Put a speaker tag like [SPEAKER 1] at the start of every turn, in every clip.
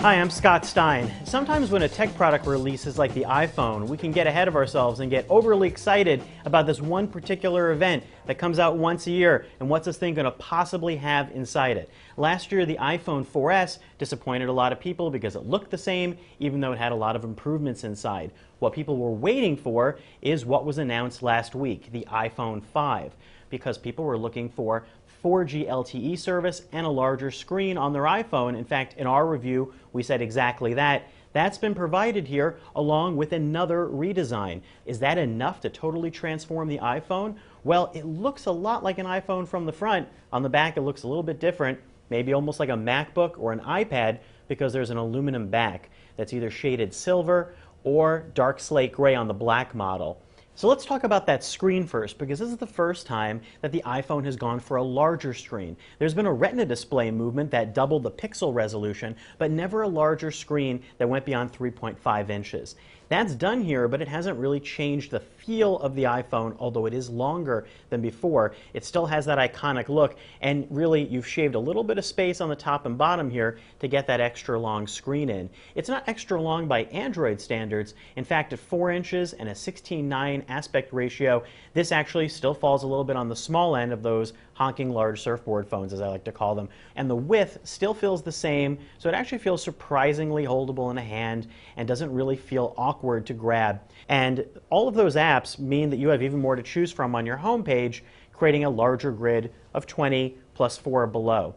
[SPEAKER 1] Hi, I'm Scott Stein. Sometimes when a tech product releases like the iPhone, we can get ahead of ourselves and get overly excited about this one particular event that comes out once a year and what's this thing going to possibly have inside it. Last year, the iPhone 4S disappointed a lot of people because it looked the same, even though it had a lot of improvements inside. What people were waiting for is what was announced last week, the iPhone 5, because people were looking for 4G LTE service and a larger screen on their iPhone. In fact, in our review, we said exactly that. That's been provided here along with another redesign. Is that enough to totally transform the iPhone? Well, it looks a lot like an iPhone from the front. On the back, it looks a little bit different, maybe almost like a MacBook or an iPad, because there's an aluminum back that's either shaded silver or dark slate gray on the black model. So let's talk about that screen first, because this is the first time that the iPhone has gone for a larger screen. There's been a Retina display movement that doubled the pixel resolution, but never a larger screen that went beyond 3.5 inches. That's done here, but it hasn't really changed the feel of the iPhone, although it is longer than before. It still has that iconic look, and really you've shaved a little bit of space on the top and bottom here to get that extra long screen in. It's not extra long by Android standards. In fact, at 4 inches and a 16:9 aspect ratio, this actually still falls a little bit on the small end of those honking large surfboard phones, as I like to call them. And the width still feels the same, so it actually feels surprisingly holdable in a hand and doesn't really feel awkward to grab. And all of those apps mean that you have even more to choose from on your home page, creating a larger grid of 20 plus 4 below.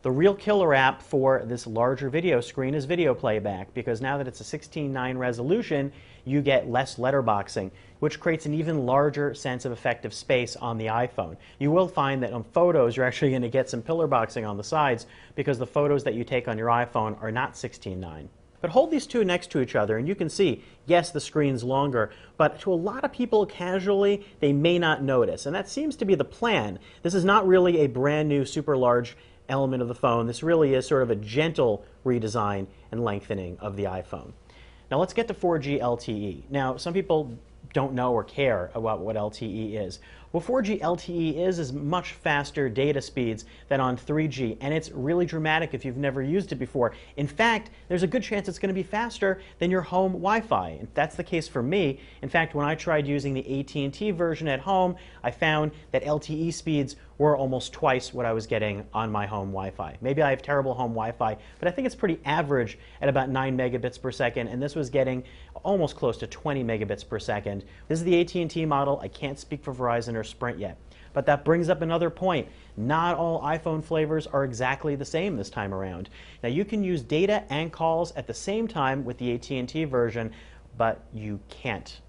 [SPEAKER 1] The real killer app for this larger video screen is video playback, because now that it's a 16:9 resolution, you get less letterboxing, which creates an even larger sense of effective space on the iPhone. You will find that on photos, you're actually going to get some pillar boxing on the sides, because the photos that you take on your iPhone are not 16:9. But hold these two next to each other and you can see, yes, the screen's longer, but to a lot of people casually, they may not notice. And that seems to be the plan. This is not really a brand new super large element of the phone. This really is sort of a gentle redesign and lengthening of the iPhone. Now let's get to 4G LTE. Now some people don't know or care about what LTE is. What 4G LTE is much faster data speeds than on 3G, and it's really dramatic if you've never used it before. In fact, there's a good chance it's going to be faster than your home Wi-Fi. And that's the case for me. In fact, when I tried using the AT&T version at home, I found that LTE speeds were almost twice what I was getting on my home Wi-Fi. Maybe I have terrible home Wi-Fi, but I think it's pretty average at about 9 megabits per second, and this was getting almost close to 20 megabits per second. This is the AT&T model. I can't speak for Verizon or Sprint yet. But that brings up another point. Not all iPhone flavors are exactly the same this time around. Now you can use data and calls at the same time with the AT&T version, but you can't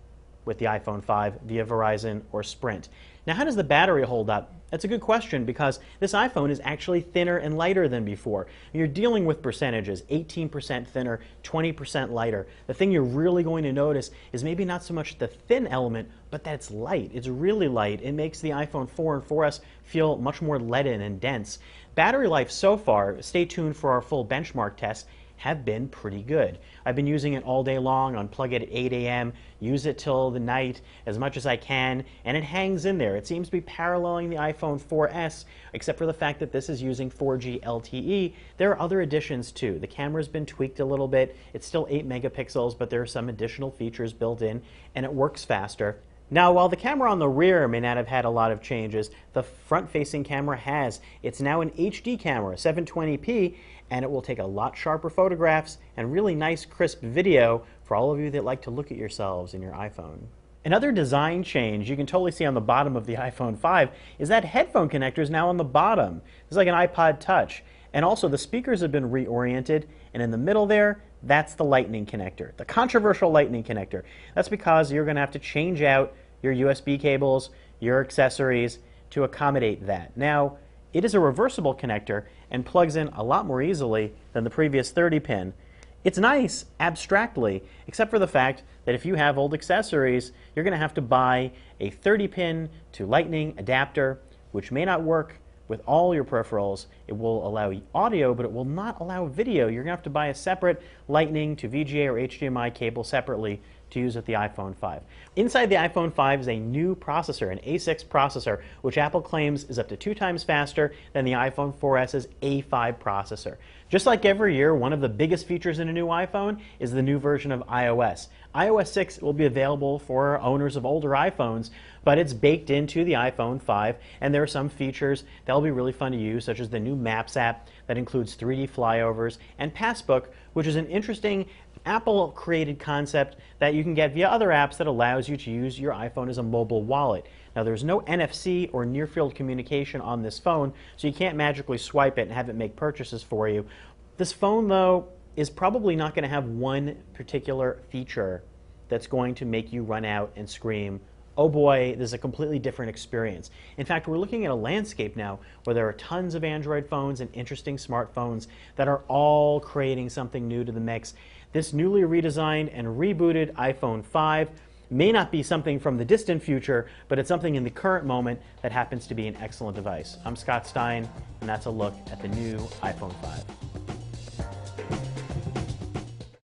[SPEAKER 1] with the iPhone 5 via Verizon or Sprint. Now, how does the battery hold up? That's a good question, because this iPhone is actually thinner and lighter than before. You're dealing with percentages, 18% thinner, 20% lighter. The thing you're really going to notice is maybe not so much the thin element, but that it's light. It's really light. It makes the iPhone 4 and 4S feel much more leaden and dense. Battery life so far, stay tuned for our full benchmark test, have been pretty good. I've been using it all day long, unplug it at 8 a.m., use it till the night as much as I can, and it hangs in there. It seems to be paralleling the iPhone 4S, except for the fact that this is using 4G LTE. There are other additions too. The camera's been tweaked a little bit. It's still 8 megapixels, but there are some additional features built in, and it works faster. Now, while the camera on the rear may not have had a lot of changes, the front-facing camera has. It's now an HD camera, 720p, and it will take a lot sharper photographs and really nice crisp video for all of you that like to look at yourselves in your iPhone. Another design change you can totally see on the bottom of the iPhone 5 is that headphone connector is now on the bottom. It's like an iPod Touch. And also the speakers have been reoriented, and in the middle there, that's the lightning connector, the controversial lightning connector. That's because you're going to have to change out your USB cables, your accessories to accommodate that. Now, it is a reversible connector and plugs in a lot more easily than the previous 30-pin. It's nice abstractly, except for the fact that if you have old accessories, you're going to have to buy a 30-pin to lightning adapter, which may not work with all your peripherals. It will allow audio, but it will not allow video. You're going to have to buy a separate lightning to VGA or HDMI cable separately to use with the iPhone 5. Inside the iPhone 5 is a new processor, an A6 processor, which Apple claims is up to 2 times faster than the iPhone 4S's A5 processor. Just like every year, one of the biggest features in a new iPhone is the new version of iOS. iOS 6 will be available for owners of older iPhones, but it's baked into the iPhone 5, and there are some features that will be really fun to use, such as the new Maps app that includes 3D flyovers, and Passbook, which is an interesting Apple-created concept that you can get via other apps that allows you to use your iPhone as a mobile wallet. Now, there's no NFC or near-field communication on this phone, so you can't magically swipe it and have it make purchases for you. This phone, though, is probably not going to have one particular feature that's going to make you run out and scream, oh boy, this is a completely different experience. In fact, we're looking at a landscape now where there are tons of Android phones and interesting smartphones that are all creating something new to the mix. This newly redesigned and rebooted iPhone 5 may not be something from the distant future, but it's something in the current moment that happens to be an excellent device. I'm Scott Stein, and that's a look at the new iPhone 5.